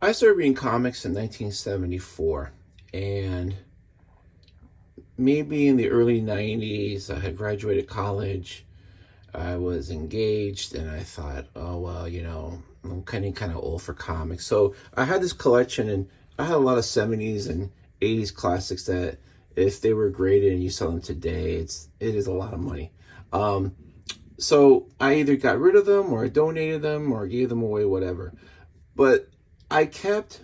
I started reading comics in 1974, and maybe in the early 90s, I had graduated college. I was engaged, and I thought, oh, well, I'm kind of old for comics. So I had this collection, and I had a lot of 70s and 80s classics that if they were graded and you sell them today, it is a lot of money. Um, so I either got rid of them or I donated them or gave them away, whatever. But I kept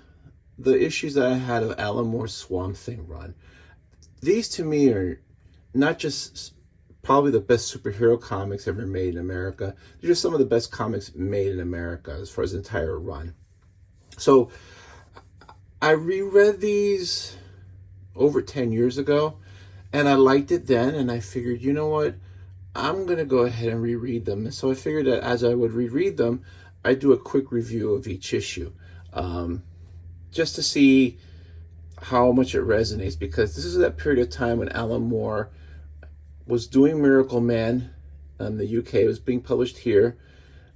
the issues that I had of Alan Moore's Swamp Thing run. These to me are not just probably the best superhero comics ever made in America. They're just some of the best comics made in America as far as the entire run. So I reread these over 10 years ago, and I liked it then, and I figured, you know what? I'm going to go ahead and reread them. And so I figured that as I would reread them, I'd do a quick review of each issue, just to see how much it resonates, because this is that period of time when Alan Moore was doing Miracle Man in the UK. It was being published here,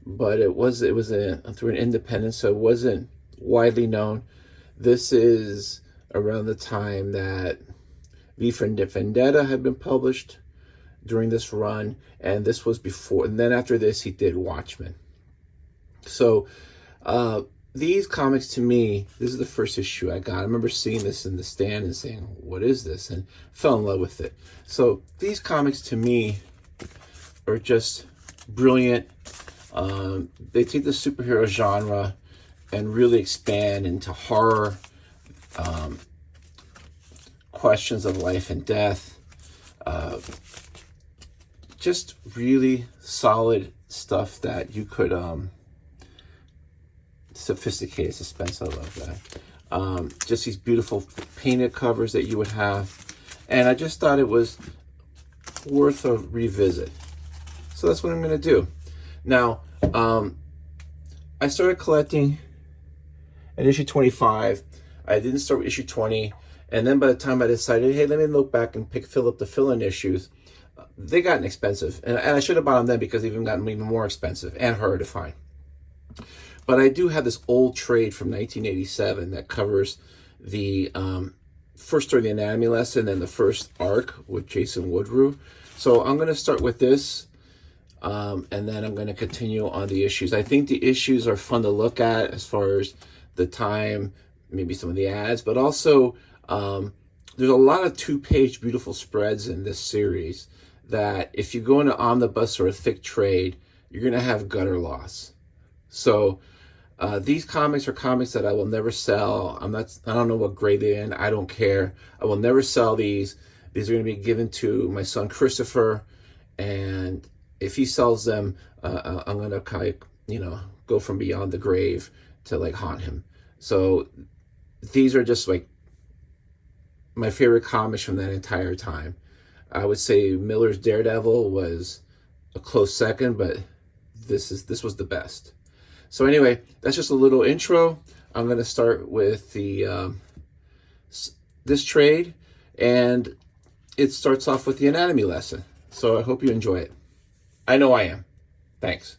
but it was through an independent, so it wasn't widely known. This is around the time that V for Vendetta had been published during this run, and this was before. And then after this, he did Watchmen. So these comics, to me, this is the first issue I got. I remember seeing this in the stand and saying, what is this? And fell in love with it. So these comics, to me, are just brilliant. They take the superhero genre and really expand into horror, questions of life and death. Just really solid stuff that you could... sophisticated suspense. I love that. Just these beautiful painted covers that you would have, and I just thought it was worth a revisit. So that's what I'm going to do. Now, I started collecting at issue 25. I didn't start with issue 20, and then by the time I decided, hey, let me look back and fill up the fill-in issues, they gotten expensive, and I should have bought them then because they've even gotten even more expensive and harder to find. But I do have this old trade from 1987 that covers the first story, the anatomy lesson, and the first arc with Jason Woodrue. So I'm going to start with this, and then I'm going to continue on the issues. I think the issues are fun to look at as far as the time, maybe some of the ads, but also there's a lot of 2-page beautiful spreads in this series that if you go into omnibus or a thick trade, you're going to have gutter loss. So these comics are comics that I will never sell. I don't know what grade they're in. I don't care. I will never sell these. These are going to be given to my son Christopher, and if he sells them, I'm going to kind of, go from beyond the grave to like haunt him. So these are just like my favorite comics from that entire time. I would say Miller's Daredevil was a close second, but this was the best. So anyway, that's just a little intro. I'm going to start with the this trade, and it starts off with the anatomy lesson. So I hope you enjoy it. I know I am. Thanks.